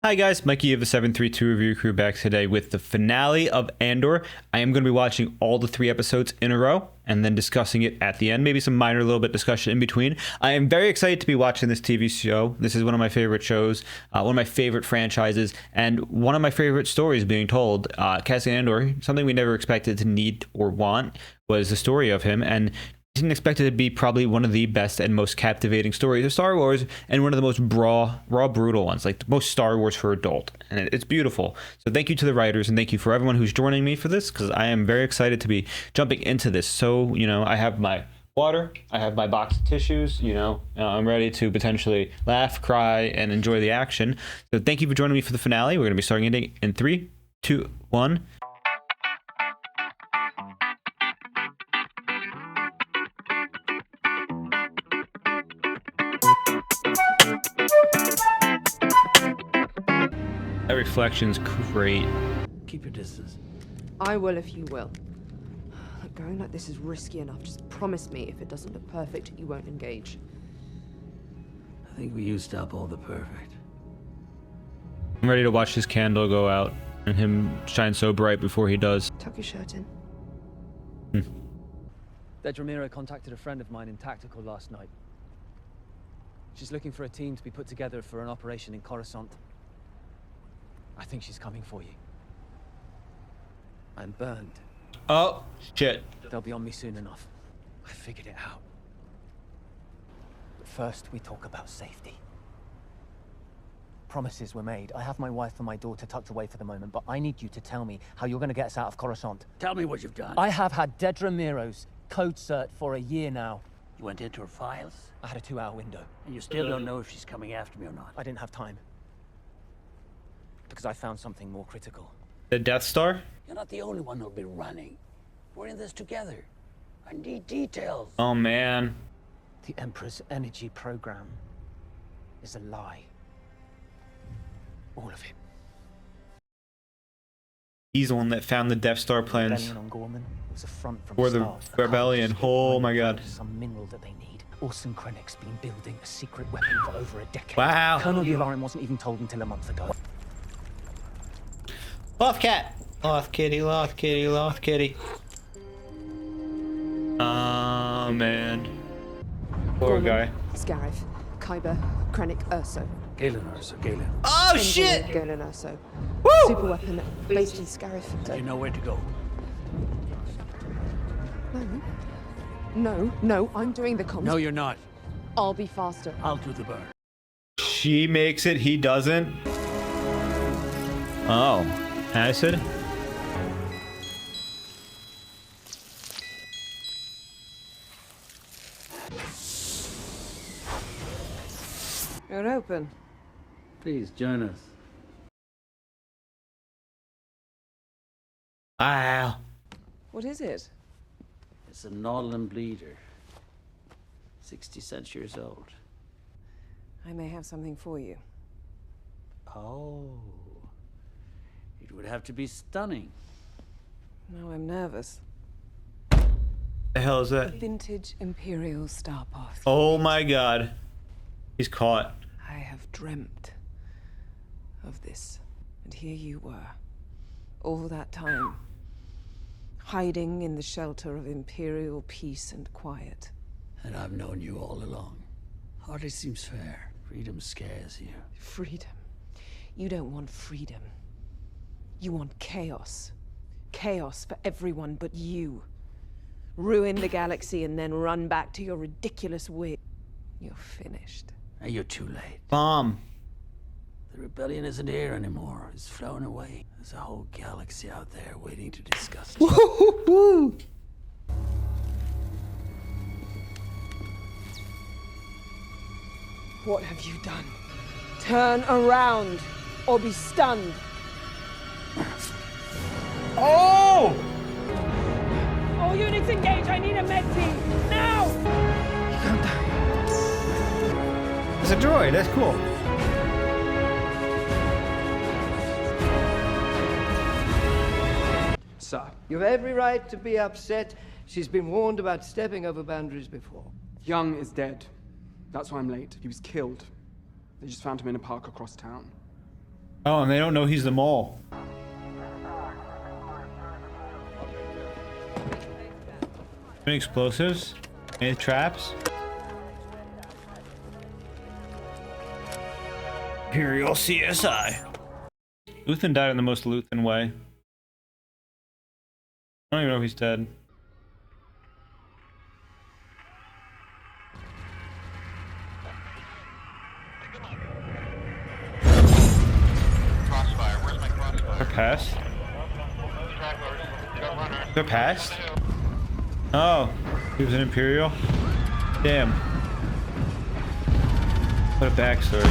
Hi guys, Mikey of the 732 Review Crew back today with the finale of ANDOR. I am going to be watching all the 3 episodes in a row and then discussing it at the end, maybe some minor little bit discussion in between. I am very excited to be watching this TV show. This is one of my favorite shows, one of my favorite franchises, and one of my favorite stories being told. Cassian Andor, something we never expected to need or want, was the story of him, and didn't expect it to be probably one of the best and most captivating stories of Star Wars, and one of the most raw, brutal ones, like the most Star Wars for adult, and it's beautiful. So thank you to the writers, and thank you for everyone who's joining me for this, because I am very excited to be jumping into this. So, you know, I have my water, I have my box of tissues, you know, I'm ready to potentially laugh, cry, and enjoy the action. So thank you for joining me for the finale. We're going to be starting it in 3, 2, 1. That reflection's great. Keep your distance. I will if you will. Look, going like this is risky enough. Just promise me if it doesn't look perfect, you won't engage. I think we used up all the perfect. I'm ready to watch his candle go out and him shine so bright before he does. Tuck your shirt in. Ramiro contacted a friend of mine in Tactical last night. She's looking for a team to be put together for an operation in Coruscant. I think she's coming for you. I'm burned. Oh, shit. They'll be on me soon enough. I figured it out. But first, we talk about safety. Promises were made. I have my wife and my daughter tucked away for the moment, but I need you to tell me how you're going to get us out of Coruscant. Tell me what you've done. I have had Ramiro's code cert for a year now. You went into her files, I had a 2-hour window. and you still don't know if she's coming after me or not. I didn't have time. Because I found something more critical. The Death Star? You're not the only one who'll be running. We're in this together. I need details. Oh, man. The Emperor's energy program is a lie. All of it. He's the one that found the Death Star plans. Rebellion on Gorman was a front from For the start. rebellion. Oh my god. Some mineral that they need. Orson Krennic's been building a secret weapon for over a decade. Wow. Colonel Yularen wasn't even told until a month ago. Lost cat. Lost kitty, lost kitty, lost kitty. Oh, man. Poor guy. Scarif, Kyber, Krennic, Urso. Galen, Ursa, Galen. Oh, shit! Galen Urso. Woo! Super weapon based in Scarif. Do you know where to go? No, I'm doing the comms. No, you're not. I'll be faster. I'll do the burn. She makes it, he doesn't. Oh. Acid? You're open. Please, join us. Wow. What is it? It's a Nautilin bleeder. 60 years old. I may have something for you. Oh. It would have to be stunning. Now I'm nervous. The hell is that? Vintage Imperial Star Path. Oh my god. He's caught. I have dreamt of this, and here you were, all that time, hiding in the shelter of Imperial peace and quiet. And I've known you all along. Hardly seems fair. Freedom scares you. Freedom. You don't want freedom. You want chaos. Chaos for everyone but you. Ruin the galaxy and then run back to your ridiculous way. You're finished. Now you're too late. Bomb. The rebellion isn't here anymore. It's flown away. There's a whole galaxy out there waiting to discuss it. What have you done? Turn around or be stunned. Oh! All units engage. I need a med team. Now! It's a droid. That's cool. Sir, you have every right to be upset. She's been warned about stepping over boundaries before. Young is dead. That's why I'm late. He was killed. They just found him in a park across town. Oh, and they don't know he's the mole. Any explosives? Any traps? Imperial CSI. Luthen died in the most Luthen way. I don't even know if he's dead. Crossfire. Where's my crossfire? They're past. Stragglers. They're past? Oh, he was an Imperial? Damn. What a backstory.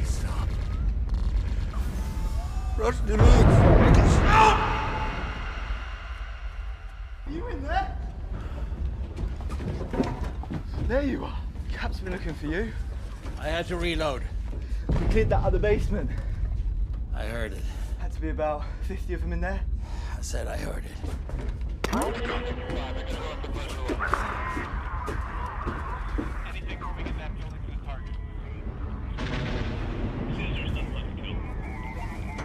Stop. Rush the loot. Stop! You in there? There you are. Cap's been looking for you. I had to reload. We cleared that other basement. I heard it. Had to be about 50 of them in there. I said I heard it. Anything moving in that building is a target. Scissors done left kill.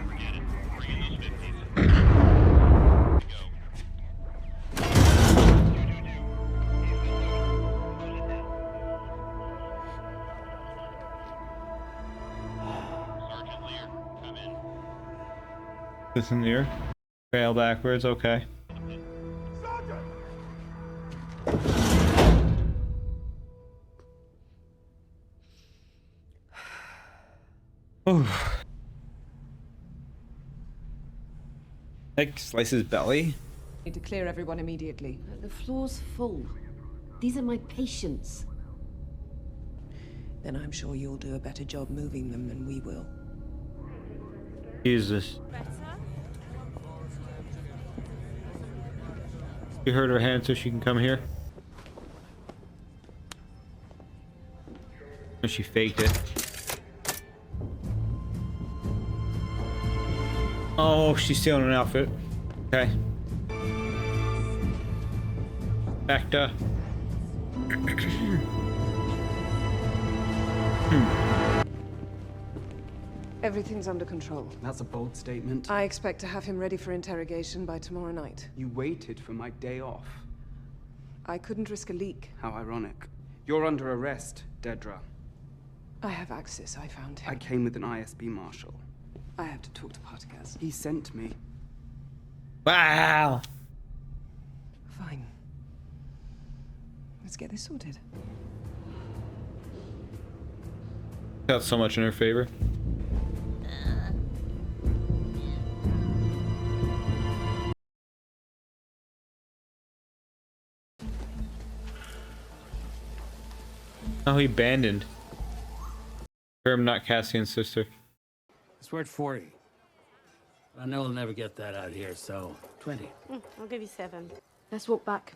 Forget it. Bring in those 50s. Sergeant Lear, come in. This in here. Fail backwards, okay. Ooh. Like slices belly. Need to clear everyone immediately. The floor's full. These are my patients. Then I'm sure you'll do a better job moving them than we will. Jesus. You hurt her hand so she can come here. Oh, she faked it. Oh, she's stealing an outfit. Okay. Back to. Everything's under control. That's a bold statement. I expect to have him ready for interrogation by tomorrow night. You waited for my day off. I couldn't risk a leak. How ironic. You're under arrest, Dedra. I have access. I found I him. came with an ISB marshal. I have to talk to Partagas. He sent me. Wow. Fine. Let's get this sorted. Got so much in her favor. Oh, he abandoned. Herm, not Cassian's sister. It's worth 40. I know I'll never get that out here, so 20. I'll give you 7. Let's walk back.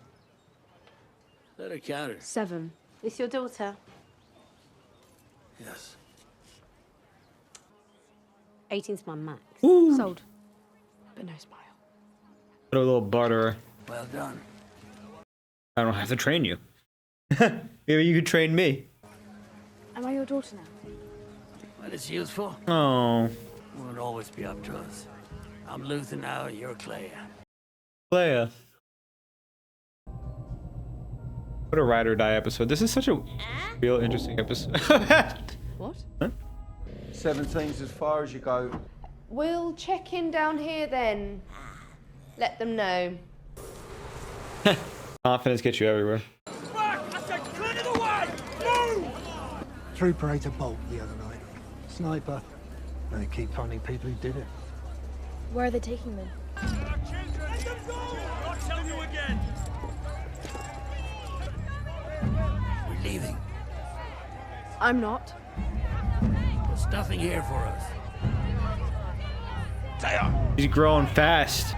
Let her count her. 7. It's your daughter. Yes. 18's my max. Ooh. Sold. But no smile. What a little barterer. Well done. I don't have to train you. Maybe you could train me. Am I your daughter now? When it's useful, Oh, won't always be up to us. I'm Luther now, you're Clea. Leia. What a ride or die episode. This is such a real interesting episode. What? 17's as far as you go. We'll check in down here then. Let them know. Confidence gets you everywhere. Trooper ate a bolt the other night. Sniper. They keep finding people who did it. Where are they taking them? We're leaving. I'm not. There's nothing here for us. He's growing fast.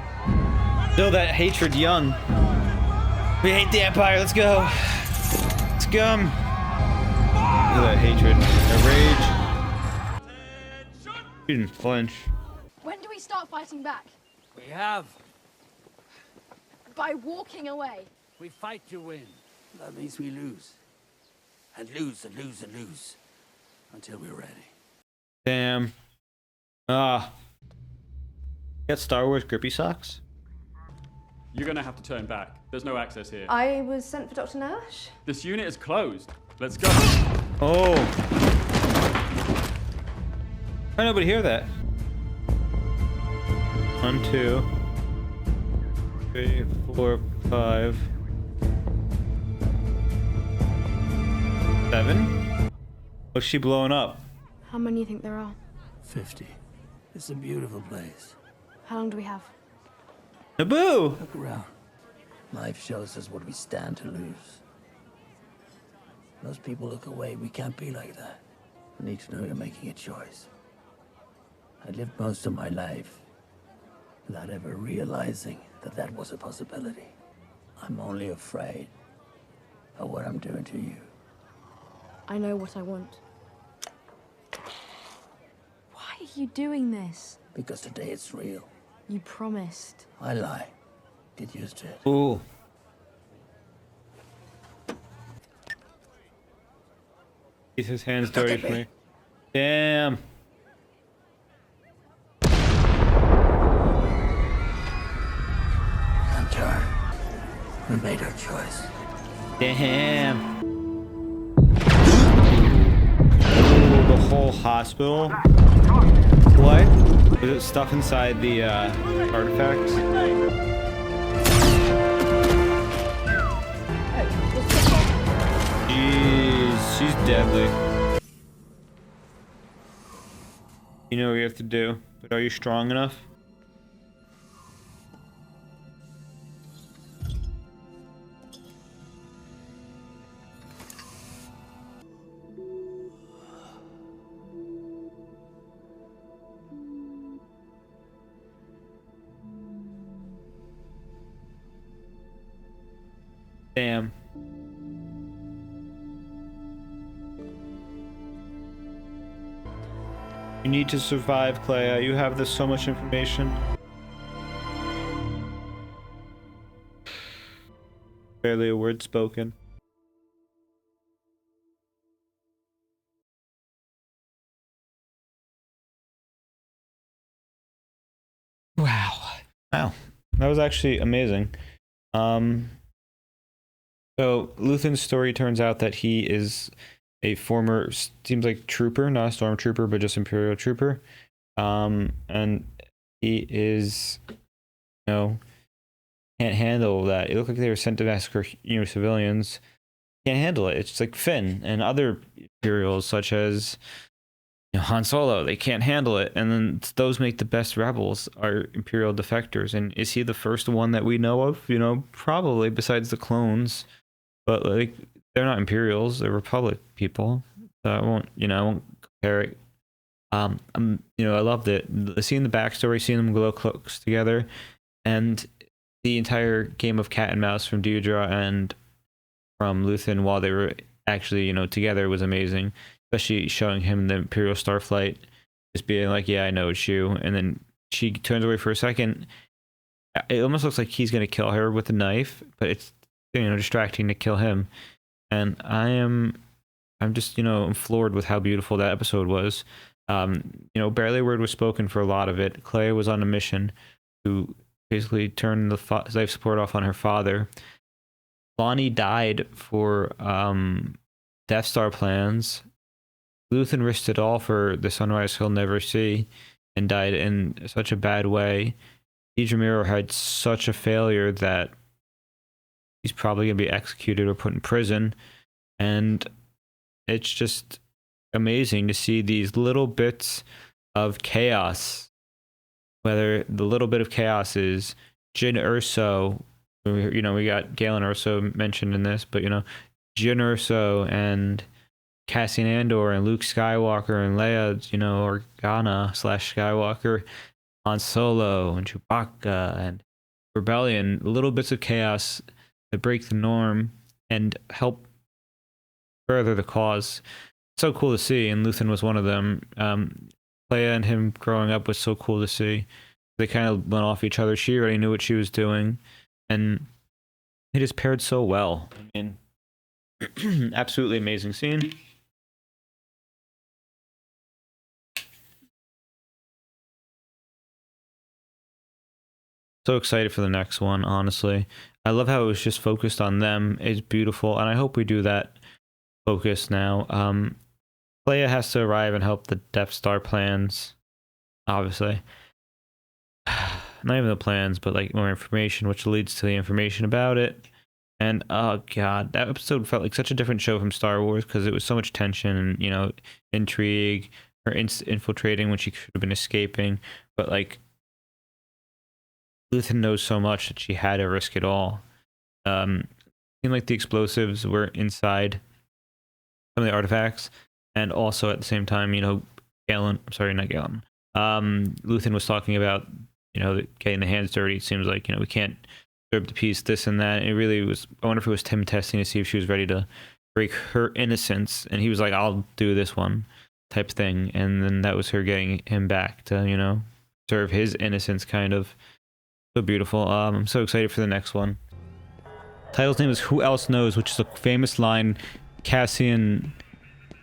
Still that hatred young. We hate the Empire. Let's go. Scum. Look at that hatred. That rage. She didn't flinch. When do we start fighting back? We have. By walking away. We fight to win. That means we lose. And lose and lose and lose. Until we're ready. Damn. Got Star Wars grippy socks? You're gonna have to turn back. There's no access here. I was sent for Dr. Nash. This unit is closed. Let's go. Oh. Why nobody hear that? 1, 2, 3, 4, 5, 7. What's she blowing up? How many do you think there are? 50. It's a beautiful place. How long do we have? Naboo! Look around. Life shows us what we stand to lose. Most people look away. We can't be like that. I need to know you're making a choice. I lived most of my life without ever realizing that that was a possibility. I'm only afraid of what I'm doing to you. I know what I want. Why are you doing this? Because today it's real. You promised. I lie. Get used to it. Ooh. He's his hands dirty for me. Damn. I'm turned. We made our choice. Damn. Ooh, the whole hospital. What? Is it stuff inside the artifacts? Jeez, she's deadly. You know what you have to do, but are you strong enough? Damn. You need to survive, Clea. You have this so much information. Barely a word spoken. Wow. Wow. That was actually amazing. So Luthen's story turns out that he is a former, seems like trooper, not a stormtrooper, but just Imperial trooper. And he is, can't handle that. It looked like they were sent to massacre, civilians. Can't handle it. It's just like Finn and other Imperials, such as Han Solo. They can't handle it, and then those make the best rebels, are Imperial defectors. And is he the first one that we know of? Probably, besides the clones. But like, they're not Imperials; they're Republic people. So I won't compare it. I loved it. Seeing the backstory, seeing them glow cloaks together, and the entire game of cat and mouse from Deirdre and from Luthen while they were actually, together was amazing. Especially showing him the Imperial Starflight, just being like, "Yeah, I know it's you," and then she turns away for a second. It almost looks like he's gonna kill her with a knife, but it's distracting to kill him. And I'm just I'm floored with how beautiful that episode was. Barely a word was spoken for a lot of it. Clea was on a mission to basically turn the life support off on her father. Lonnie died for Death Star plans. Luthen risked it all for the sunrise he'll never see and died in such a bad way. Deidre Miro had such a failure that he's probably going to be executed or put in prison. And it's just amazing to see these little bits of chaos. Whether the little bit of chaos is Jyn Erso, we got Galen Erso mentioned in this, but Jyn Erso and Cassian Andor and Luke Skywalker and Leia, Organa / Skywalker, Han Solo and Chewbacca and Rebellion, little bits of chaos that break the norm and help further the cause. So cool to see, and Luthen was one of them. Leia and him growing up was so cool to see. They kind of went off each other. She already knew what she was doing, and it just paired so well. I mean, absolutely amazing scene. So excited for the next one, honestly. I love how it was just focused on them. It's beautiful, and I hope we do that focus now. Leia has to arrive and help the Death Star plans, obviously. Not even the plans, but like more information, which leads to the information about it. And oh god, that episode felt like such a different show from Star Wars because it was so much tension and, you know, intrigue, her infiltrating when she should have been escaping. But like, Luthen knows so much that she had to risk it all. Seemed like the explosives were inside some of the artifacts, and also at the same time, you know, Luthen was talking about, you know, getting the hands dirty. It seems like, you know, we can't disturb the peace, this and that. It really was. I wonder if it was Tim testing to see if she was ready to break her innocence, and he was like, "I'll do this one," type thing, and then that was her getting him back to, you know, serve his innocence, kind of. So beautiful. I'm so excited for the next one. Title's name is Who Else Knows, which is a famous line Cassian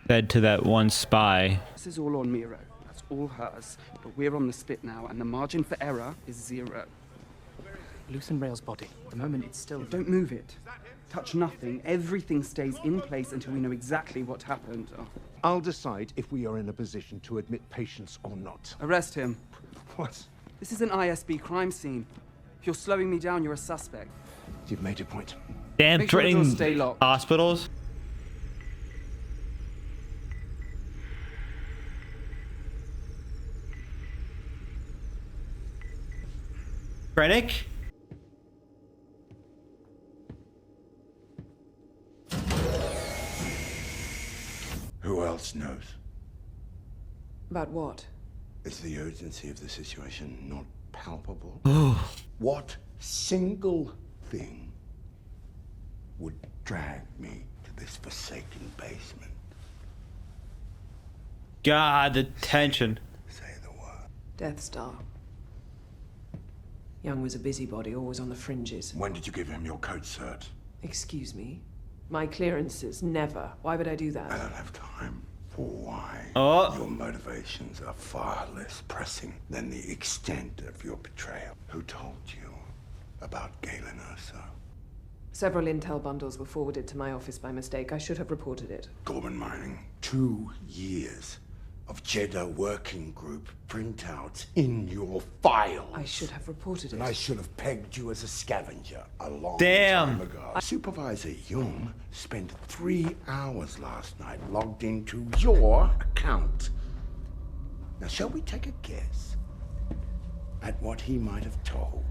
said to that one spy. This is all on Miro. That's all hers. But we're on the spit now, and the margin for error is 0. Loosen Rail's body. The moment it's still... Don't move it. Touch nothing. Everything stays in place until we know exactly what happened. Oh. I'll decide if we are in a position to admit patients or not. Arrest him. What? This is an ISB crime scene. If you're slowing me down, you're a suspect. You've made your point. Damn, Make sure the doors threatening stay locked. hospitals. Krennic? Who else knows? About what? Is the urgency of the situation not palpable? Oh. What single thing would drag me to this forsaken basement? God, the tension. Death Star. Young was a busybody, always on the fringes. When did you give him your code cert? Excuse me? My clearances, never. Why would I do that? I don't have time for why. Oh. Your motivations are far less pressing than the extent of your betrayal. Who told you about Galen Urso? Several intel bundles were forwarded to my office by mistake. I should have reported it. Gorman Mining. 2 years of Jeddah working group printouts in your file. I should have reported it. And I should have pegged you as a scavenger a long Damn. time ago. Supervisor Jung spent 3 hours last night logged into your account. Now, shall we take a guess at what he might have told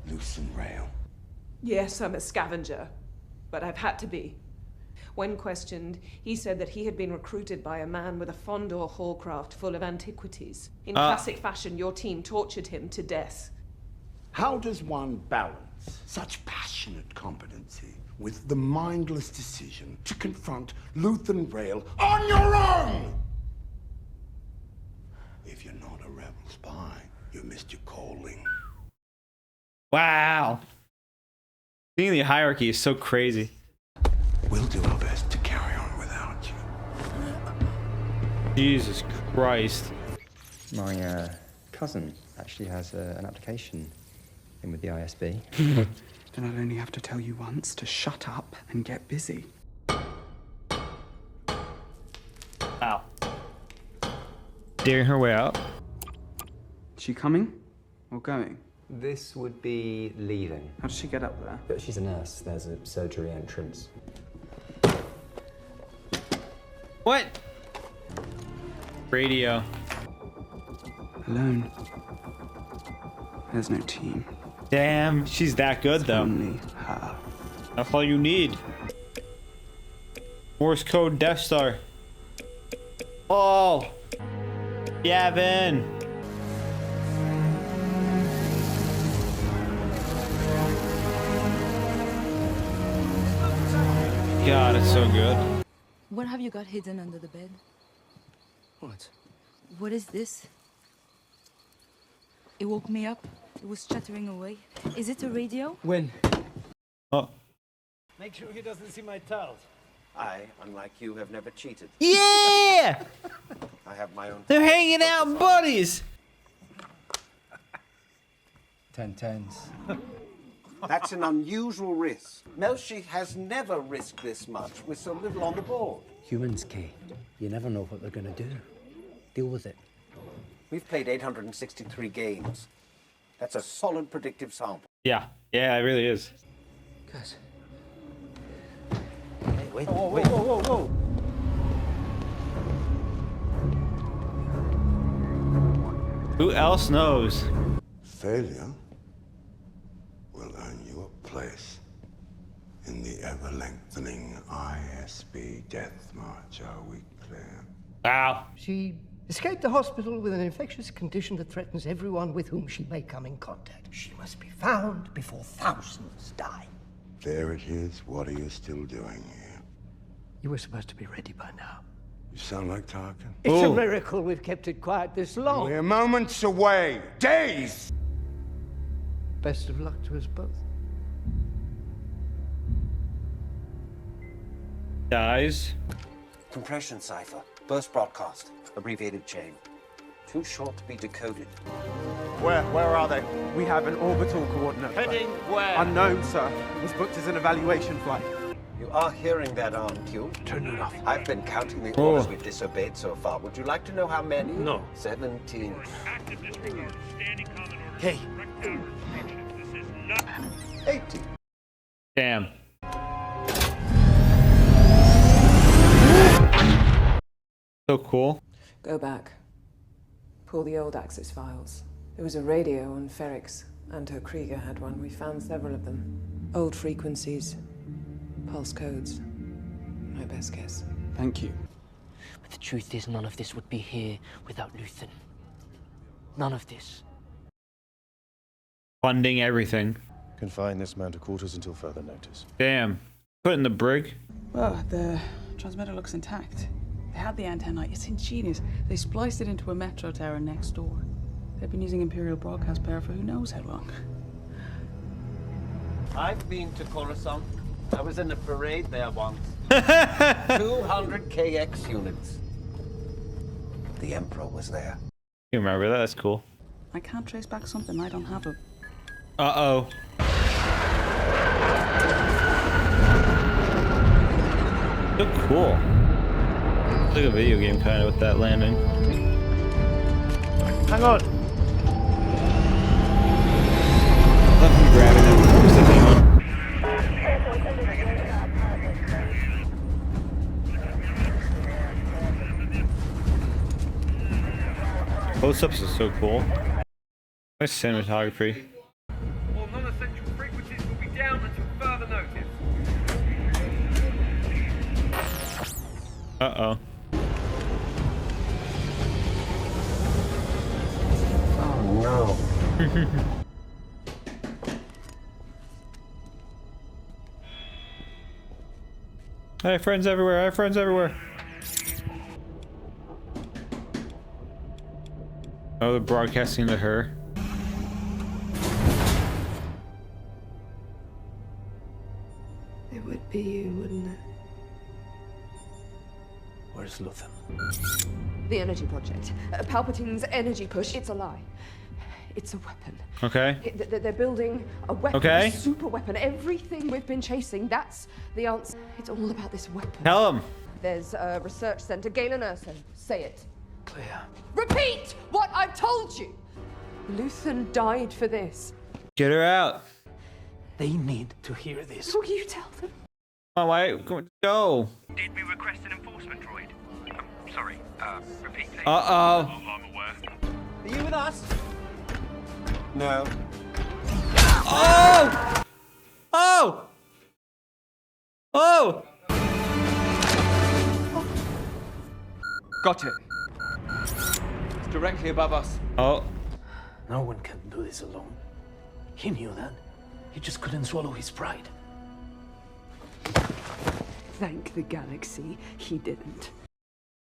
Loosen Rail? Yes, I'm a scavenger, but I've had to be. When questioned, he said that he had been recruited by a man with a Fondor Hallcraft full of antiquities. In classic fashion, your team tortured him to death. How does one balance such passionate competency with the mindless decision to confront Luthen Rail on your own? If you're not a rebel spy, you missed your calling. Wow. Seeing the hierarchy is so crazy. We'll do our best to carry on without you. Jesus Christ. My cousin actually has an application in with the ISB. Then I'll only have to tell you once to shut up and get busy. Wow. Daring her way out. Is she coming or going? This would be leaving. How does she get up there? But she's a nurse. There's a surgery entrance. What? Radio. Alone. There's no team. Damn, she's that good though. Only her. That's all you need. Morse code Death Star. Oh, Gavin. God, it's so good. What have you got hidden under the bed? What? What is this? It woke me up. It was chattering away. Is it a radio? When? Oh. Make sure he doesn't see my towels. I, unlike you, have never cheated. Yeah! I have my own. They're hanging out buddies. 10/10s. That's an unusual risk. Melshi has never risked this much with so little on the board. Humans, Kay. You never know what they're gonna do. Deal with it. We've played 863 games. That's a solid predictive sample. Yeah, it really is. Guys. Hey, wait, whoa. Who else knows? Failure will earn you a place in the ever-lengthening ISB death march. Are we clear? Wow. She escaped the hospital with an infectious condition that threatens everyone with whom she may come in contact. She must be found before thousands die. There it is. What are you still doing here? You were supposed to be ready by now. You sound like Tarkin. It's a miracle we've kept it quiet this long. We're moments away. Days! Best of luck to us both. Dies. Compression cipher. Burst broadcast. Abbreviated chain. Too short to be decoded. Where are they? We have an orbital coordinate. Heading where? Unknown, sir. Was booked as an evaluation flight. You are hearing that, aren't you? Turn it off. I've been counting the orders we've disobeyed so far. Would you like to know how many? No. 17. Hey. 80. Damn. So cool. Go back. Pull the old Axis files. There was a radio on Ferrix. Anto Krieger had one. We found several of them. Old frequencies. Pulse codes. My best guess. Thank you. But the truth is, none of this would be here without Luthen. None of this. Funding everything. Confine this man to quarters until further notice. Damn. Put in the brig. Well, the transmitter looks intact. They had the antenna. It's ingenious. They spliced it into a metro tower next door. They've been using Imperial broadcast power for who knows how long. I've been to Coruscant. I was in a parade there once. 200 KX units. The Emperor was there. You remember that? That's cool. I can't trace back something I don't have a... Uh-oh. So cool. It's like a video game kind of with that landing. Hang on. Love him grabbing it. Who's the big one? Close-ups is so cool. Nice cinematography. All non-essential frequencies will be down until further notice. Uh-oh. Oh no. I have friends everywhere. I have friends everywhere. Oh, they're broadcasting to her. It would be you, wouldn't it? Where's Luthen? The energy project. Palpatine's energy push. It's a lie. It's a weapon. Okay. They're building a weapon, Okay. a super weapon. Everything we've been chasing, that's the answer. It's all about this weapon. Tell him. There's a research center. Galen Erso, say it. Clear. Repeat what I've told you. Luthen died for this. Get her out. They need to hear this. Will you tell them? Oh, why? Go. Did we request an enforcement droid? Sorry, repeat please. Uh-oh. I'm aware. Are you with us? No. Oh! Oh! Oh! Got it. It's directly above us. Oh. No one can do this alone. He knew that. He just couldn't swallow his pride. Thank the galaxy, he didn't.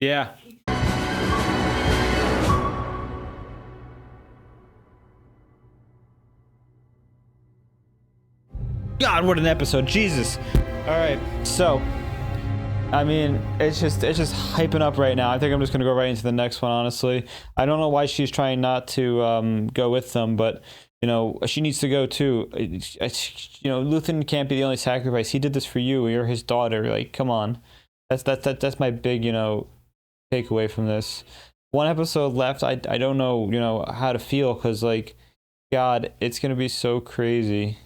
Yeah. God, what an episode. Jesus. All right, so I mean, it's just hyping up right now. I think I'm just gonna go right into the next one, honestly. I don't know why she's trying not to go with them, but you know, she needs to go too. You know, Luthen can't be the only sacrifice. He did this for you. You're his daughter. Like, come on. That's my big, you know, takeaway from this. One episode left. I don't know, you know, how to feel, because like, God, it's gonna be so crazy.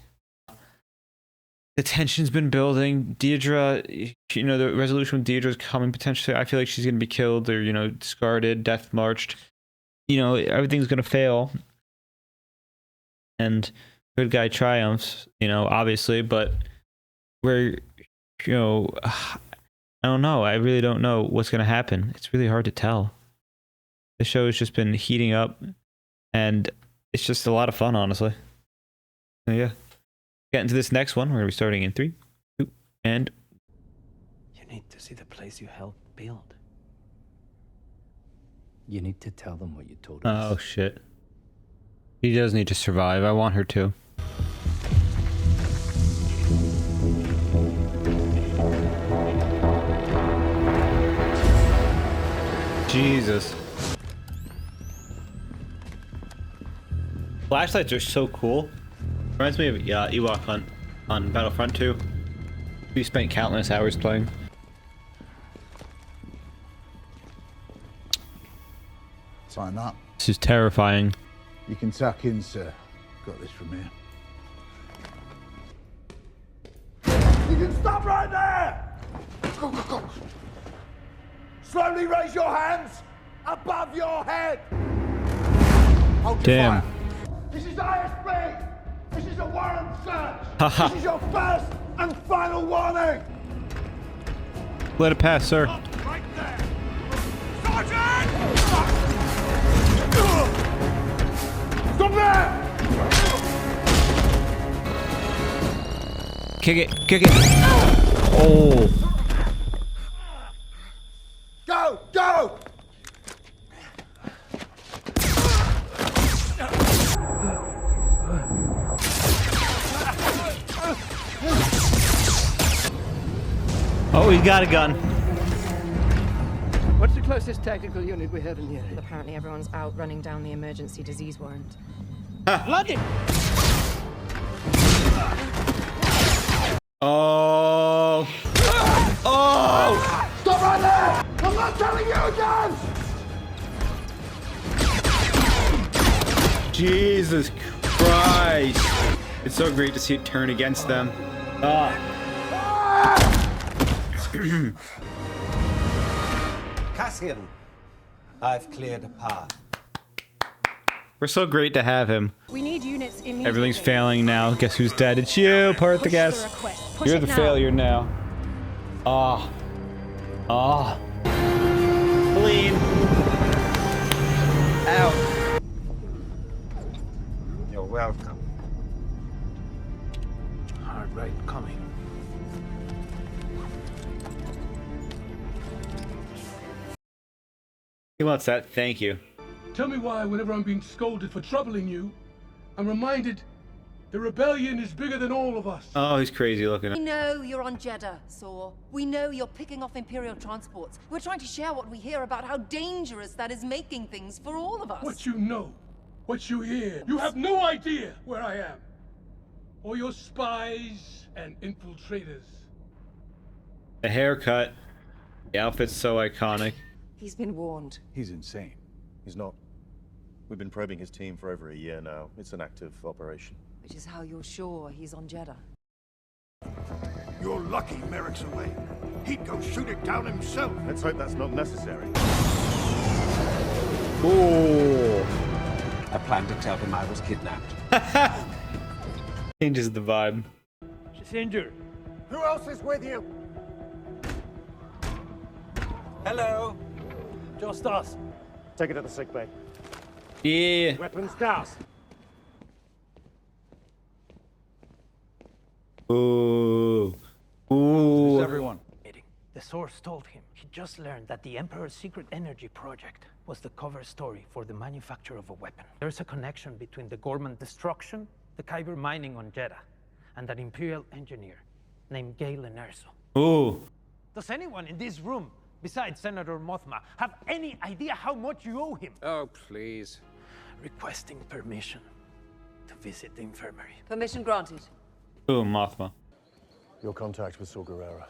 The tension's been building. Deidre, you know, the resolution with Deidre is coming potentially. I feel like she's gonna be killed or, you know, discarded, death marched. You know, everything's gonna fail. And good guy triumphs, you know, obviously, but we're, you know, I don't know. I really don't know what's gonna happen. It's really hard to tell. The show has just been heating up, and it's just a lot of fun, honestly. So, yeah. Get into this next one. We're gonna be starting in 3, 2, and You need to see the place you helped build. You need to tell them what you told us. oh shit. She does need to survive. I want her to. Jesus. Flashlights are so cool. Reminds me of Ewok on Battlefront 2. We spent countless hours playing. Sign up. This is terrifying. You can tuck in, sir. Got this from here. You can stop right there! Go, go, go. Slowly raise your hands above your head. Hold your Damn. fire. This is ISB. This is a warrant search. Haha. This is your first and final warning. Let it pass, sir. Right there. Sergeant! Stop there! Kick it, kick it. Oh. Go, go! Oh, he's got a gun. What's the closest tactical unit we have in here? Apparently everyone's out running down the emergency disease warrant. Bloody! Oh. Oh. Stop right there! I'm not telling you again! Jesus Christ. It's so great to see it turn against them. Ah. Cassian, I've cleared a path. We're so great to have him. We need units immediately. Everything's failing now. Guess who's dead? It's you, part the gas. You're the failure now. Ah. Ah. Clean. Out. You're welcome. Hard right coming. He wants that. Thank you. Tell me why, whenever I'm being scolded for troubling you, I'm reminded the rebellion is bigger than all of us. Oh, he's crazy looking. We know you're on Jeddah, Saw. We know you're picking off Imperial transports. We're trying to share what we hear about how dangerous that is making things for all of us. What you know, what you hear, you have no idea where I am. Or your spies and infiltrators. The haircut. The outfit's so iconic. He's been warned. He's insane. He's not. We've been probing his team for over a year now. It's an active operation. Which is how you're sure he's on Jeddah. You're lucky Merrick's away. He'd go shoot it down himself. Let's hope that's not necessary. Ooh. I planned to tell him I was kidnapped. Changes the vibe. She's injured. Who else is with you? Hello. Just us. Take it to the sick bay. Yeah. Weapons down. Ooh. Ooh. Everyone. The source told him he just learned that the Emperor's secret energy project was the cover story for the manufacture of a weapon. There's a connection between the Gorman destruction, the Kyber mining on Jeddah, and an Imperial engineer named Galen Erso. Ooh. Does anyone in this room, besides Senator Mothma, have any idea how much you owe him? Oh, please. Requesting permission to visit the infirmary. Permission granted. Ooh, Mothma. Your contact with Saw Gerrera.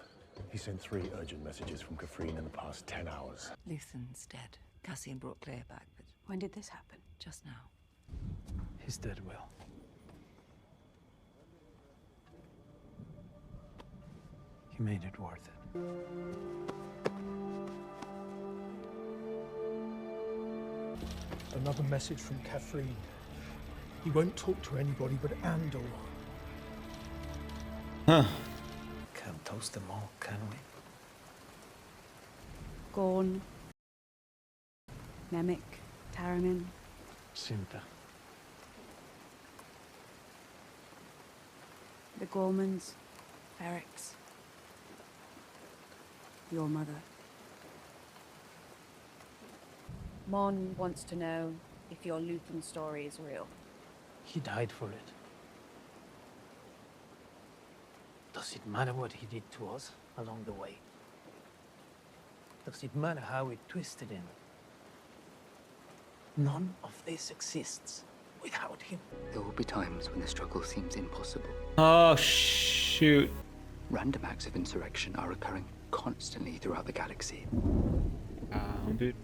He sent 3 urgent messages from Kafrene in the past 10 hours. Luthen's dead. Cassian brought Claire back, but when did this happen? Just now. He's dead, Will. He made it worth it. Another message from Kafrene. He won't talk to anybody but Andor. Huh. Can't toast them all, can we? Gorn, Nemik, Taramin. Cinta. The Gormans, Ferrex. Your mother. Mon wants to know if your Luthen story is real. He died for it. Does it matter what he did to us along the way? Does it matter how it twisted him? None of this exists without him. There will be times when the struggle seems impossible. Oh, shoot. Random acts of insurrection are occurring constantly throughout the galaxy. Dude.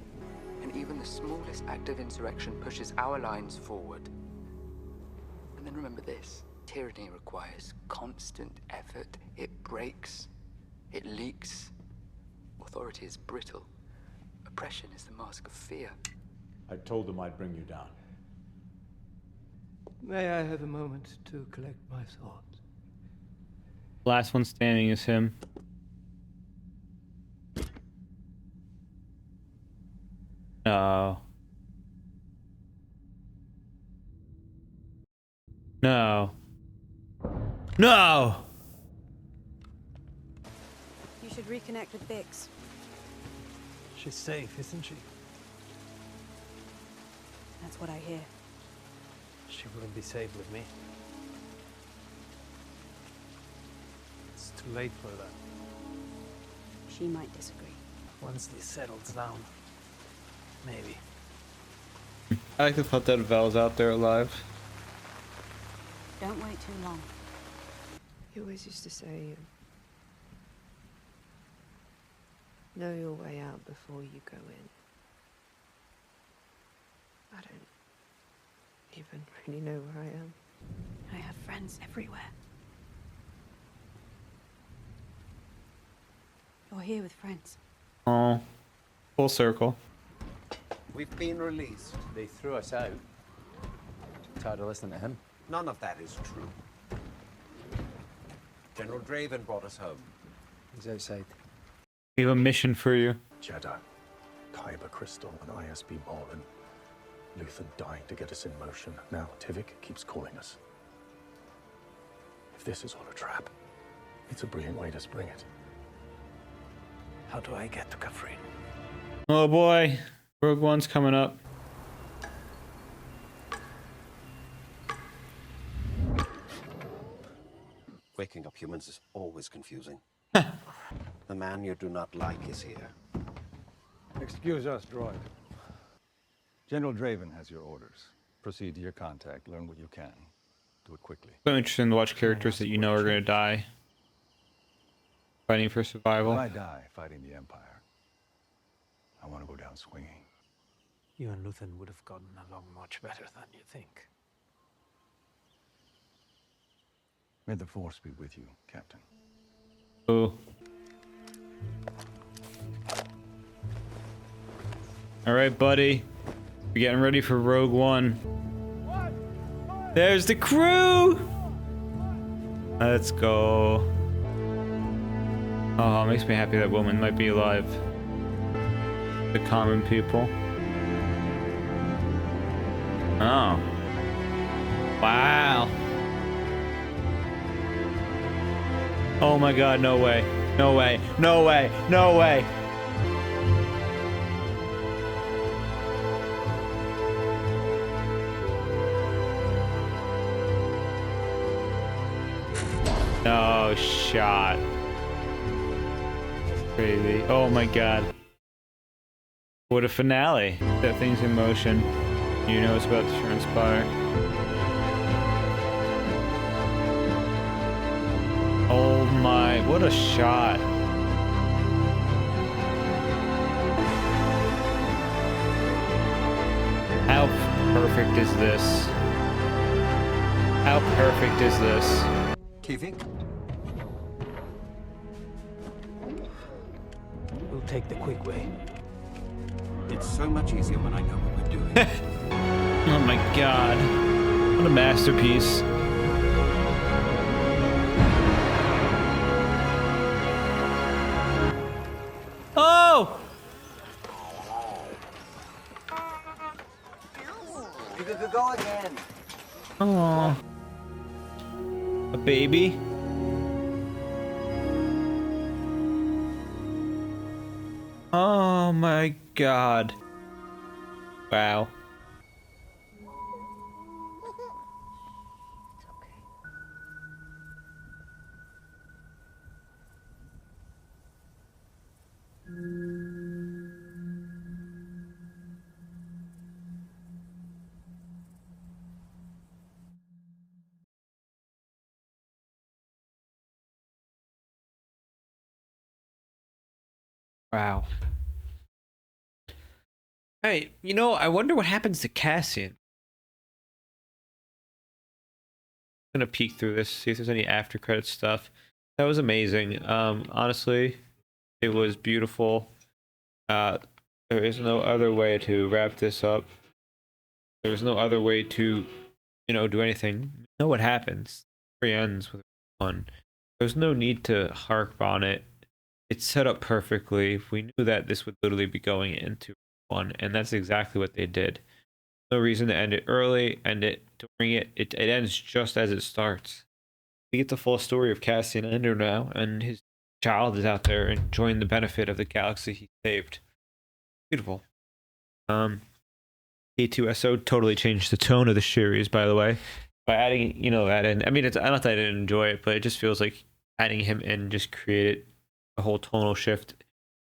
And even the smallest act of insurrection pushes our lines forward. And then remember this. Tyranny requires constant effort. It breaks. It leaks. Authority is brittle. Oppression is the mask of fear. I told them I'd bring you down. May I have a moment to collect my thoughts? Last one standing is him. No. No. No! You should reconnect with Bix. She's safe, isn't she? That's what I hear. She wouldn't be safe with me. It's too late for that. She might disagree. Once this settles down, maybe. I like the thought that Val's out there alive. Don't wait too long. He always used to say, know your way out before you go in. I don't even really know where I am. I have friends everywhere. You're here with friends. Oh, full circle. We've been released. They threw us out. Tired of listening to him. None of that is true. General Draven brought us home. He's outside. We have a mission for you. Jeddah, Kyber Crystal, and ISB Marlin. Luthen dying to get us in motion. Now Tivik keeps calling us. If this is all a trap, it's a brilliant way to spring it. How do I get to Kafrene? Oh boy, Rogue One's coming up. Waking up humans is always confusing. The man you do not like is here. Excuse us, droid. General Draven has your orders. Proceed to your contact, learn what you can. Do it quickly. So interesting to watch characters that you know are going to die. Fighting for survival. When I die fighting the Empire, I want to go down swinging. You and Luthen would have gotten along much better than you think. May the Force be with you, Captain. Ooh. All right, buddy. We're getting ready for Rogue One. There's the crew! Let's go. Oh, it makes me happy that woman might be alive. The common people. Oh. Wow. Oh my god, no way. No way. No way. No way. No shot. Crazy. Oh my god. What a finale. That thing's in motion. You know it's about to transpire. Oh my, what a shot. How perfect is this? How perfect is this? Kivik? We'll take the quick way. It's so much easier when I know what we're doing. Oh my god. What a masterpiece. Oh! You could go again. Oh. A baby? Oh my god. Wow. Wow. Hey, you know, I wonder what happens to Cassian. I'm gonna peek through this, see if there's any after credit stuff. That was amazing. Honestly, it was beautiful. There is no other way to wrap this up. There's no other way to, you know, do anything. You know what happens. The story ends with one. There's no need to harp on it. It's set up perfectly. We knew that this would literally be going into one, and that's exactly what they did. No reason to end it early, end it during it. It ends just as it starts. We get the full story of Cassian Andor now, and his child is out there enjoying the benefit of the galaxy he saved. Beautiful. K2SO totally changed the tone of the series, by the way, by adding, you know, that in. I mean, it's not that I didn't enjoy it, but it just feels like adding him in just created a whole tonal shift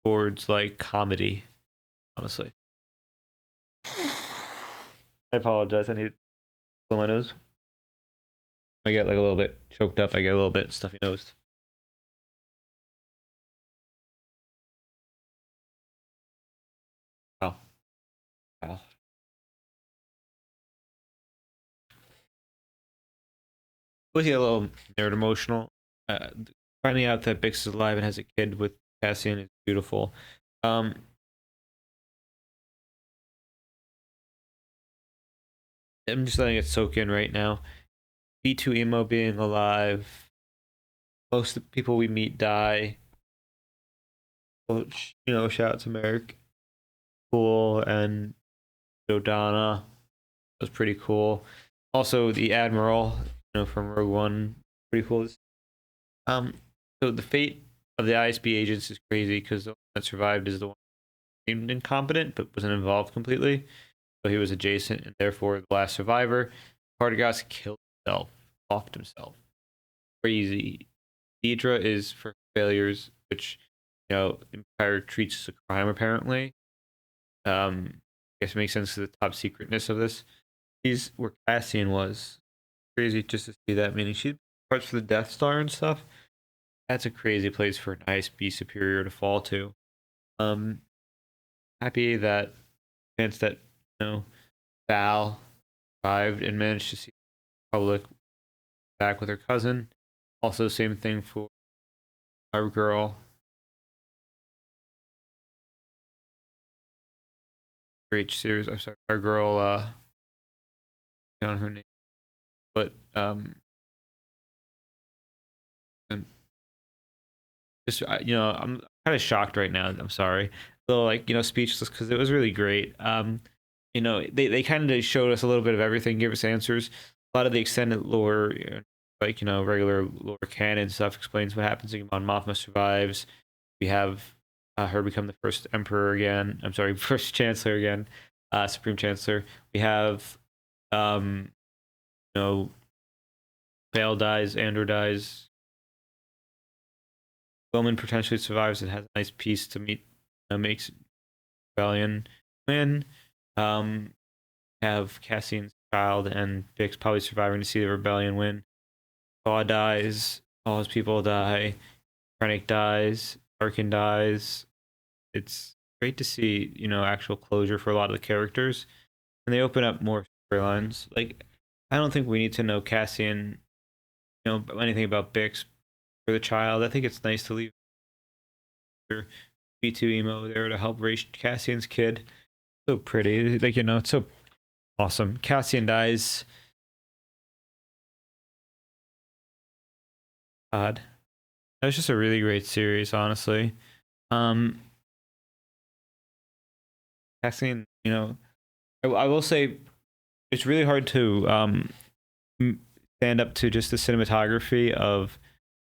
towards like comedy. Honestly, I apologize. I need to blow my nose. I get like a little bit choked up. I get a little bit stuffy nosed. Oh, wow. Was he a little nerd emotional? Finding out that Bix is alive and has a kid with Cassian is beautiful. I'm just letting it soak in right now. B2 Emo being alive. Most of the people we meet die. Well, you know, shout out to Merrick. Cool. And Dodonna was pretty cool. Also, the Admiral, you know, from Rogue One, pretty cool. So the fate of the ISB agents is crazy because the one that survived is the one seemed incompetent but wasn't involved completely. So he was adjacent and therefore the last survivor. Partagas killed himself, offed himself. Crazy. Deidre is for failures, which, you know, Empire treats as a crime apparently. I guess it makes sense to the top secretness of this. He's where Cassian was. Crazy just to see that. Meaning she parts for the Death Star and stuff. That's a crazy place for an ISB superior to fall to. Happy that chance that, you know, Val survived and managed to see the public back with her cousin. Also, same thing for our girl. Great series. I'm sorry, our girl. On her name, but and just you know, I'm kind of shocked right now. I'm sorry, a little like, you know, speechless because it was really great. You know, they kind of showed us a little bit of everything, gave us answers. A lot of the extended lore, you know, like, you know, regular lore canon stuff explains what happens when Mon Mothma survives. We have her become the first emperor again. I'm sorry, first chancellor again, supreme chancellor. We have you know, Bale dies, Andor dies, Woman potentially survives and has a nice piece to meet, makes Rebellion win. Have Cassian's child and Bix probably surviving to see the Rebellion win. Saw dies, all his people die, Krennic dies, Arkin dies. It's great to see, actual closure for a lot of the characters. And they open up more storylines. Like, I don't think we need to know Cassian, anything about Bix for the child. I think it's nice to leave your B2 emo there to help raise Cassian's kid. So pretty. Like, it's so awesome. Cassian dies. God. That was just a really great series, honestly. Cassian, I will say it's really hard to stand up to just the cinematography of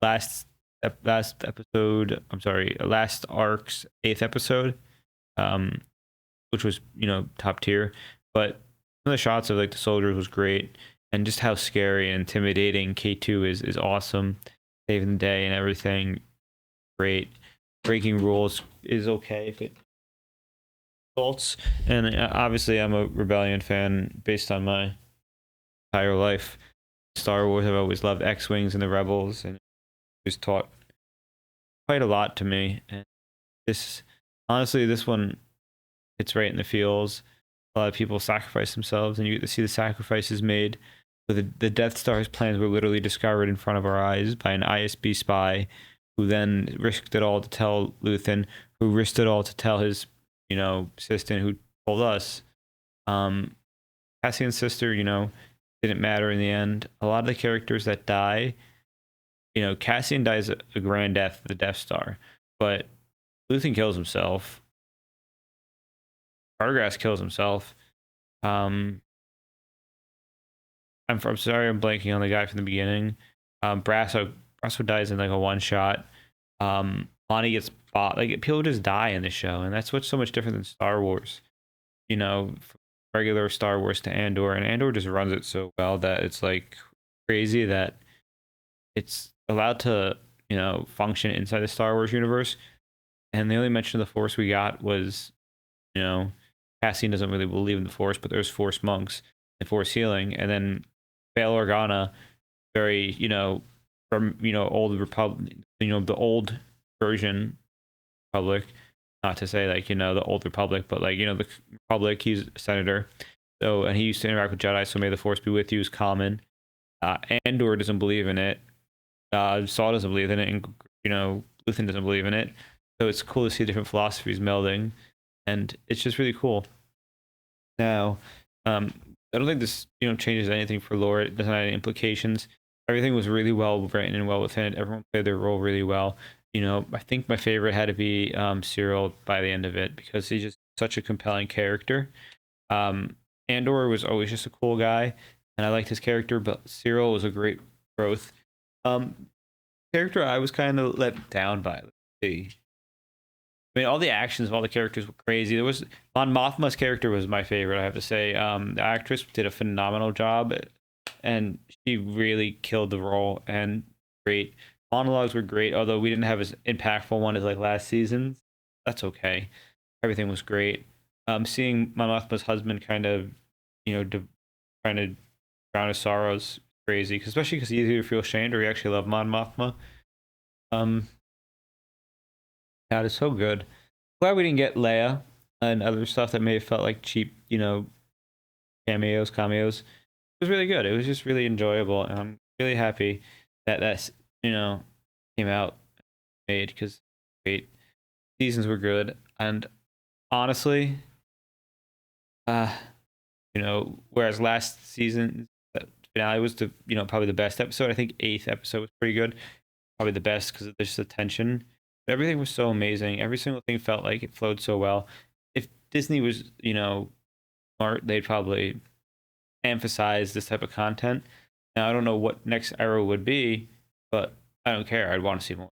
last episode. I'm sorry, last arc's 8th episode, which was top tier. But some of the shots of like the soldiers was great, and just how scary and intimidating K2 is awesome. Saving the day and everything, great. Breaking rules is okay if it results. And obviously, I'm a Rebellion fan based on my entire life. Star Wars, I've always loved X-Wings and the Rebels, and it was taught quite a lot to me. And honestly, this one, it's right in the feels. A lot of people sacrifice themselves, and you get to see the sacrifices made. So the Death Star's plans were literally discovered in front of our eyes by an ISB spy, who then risked it all to tell Luthen, who risked it all to tell his, assistant, who told us. Cassian's sister, didn't matter in the end. A lot of the characters that die, Cassian dies a grand death of the Death Star, but Luthen kills himself. Argas kills himself. I'm sorry, I'm blanking on the guy from the beginning. Brasso dies in like a one shot. Lonnie gets bought. Like, people just die in the show, and that's what's so much different than Star Wars. From regular Star Wars to Andor, and Andor just runs it so well that it's like crazy that it's allowed to function inside the Star Wars universe. And the only mention of the Force we got was Cassian doesn't really believe in the Force, but there's Force monks and Force healing, and then Bail Organa, very from old Republic, the old version Republic, not to say like the old Republic, but like the Republic. He's a senator, so, and he used to interact with Jedi, so may the Force be with you is common. Andor doesn't believe in it. Saul doesn't believe in it, and Luthen doesn't believe in it. So it's cool to see different philosophies melding, and it's just really cool. Now, I don't think this changes anything for lore. It doesn't have any implications. Everything was really well written and well within it. Everyone played their role really well. I think my favorite had to be Cyril by the end of it, because he's just such a compelling character. Andor was always just a cool guy, and I liked his character, but Cyril was a great growth. Character I was kind of let down by. Let's see. I mean, all the actions of all the characters were crazy. There was Mon Mothma's character was my favorite, I have to say. The actress did a phenomenal job, and she really killed the role. And great monologues were great, although we didn't have as impactful one as like last season. That's okay. Everything was great. Seeing Mon Mothma's husband kind of, trying to drown his sorrows, crazy. Especially because he either feel ashamed or he actually loved Mon Mothma. God, it's so good. Glad we didn't get Leia and other stuff that may have felt like cheap, cameos. It was really good. It was just really enjoyable, and I'm really happy that came out made, because great seasons were good. And honestly, whereas last season finale was the probably the best episode. I think 8th episode was pretty good, probably the best because of just the tension. Everything was so amazing. Every single thing felt like it flowed so well. If Disney was, smart, they'd probably emphasize this type of content. Now, I don't know what next era would be, but I don't care. I'd want to see more.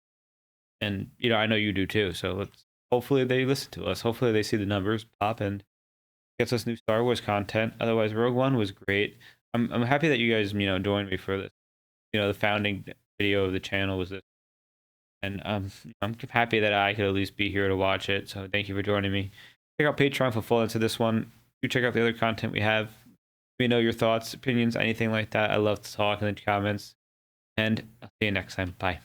And, I know you do too. So hopefully they listen to us. Hopefully they see the numbers pop and gets us new Star Wars content. Otherwise, Rogue One was great. I'm happy that you guys, joined me for this. The founding video of the channel was this. And I'm happy that I could at least be here to watch it. So thank you for joining me. Check out Patreon for full into this one. You check out the other content we have. Let me know your thoughts, opinions, anything like that. I love to talk in the comments. And I'll see you next time. Bye.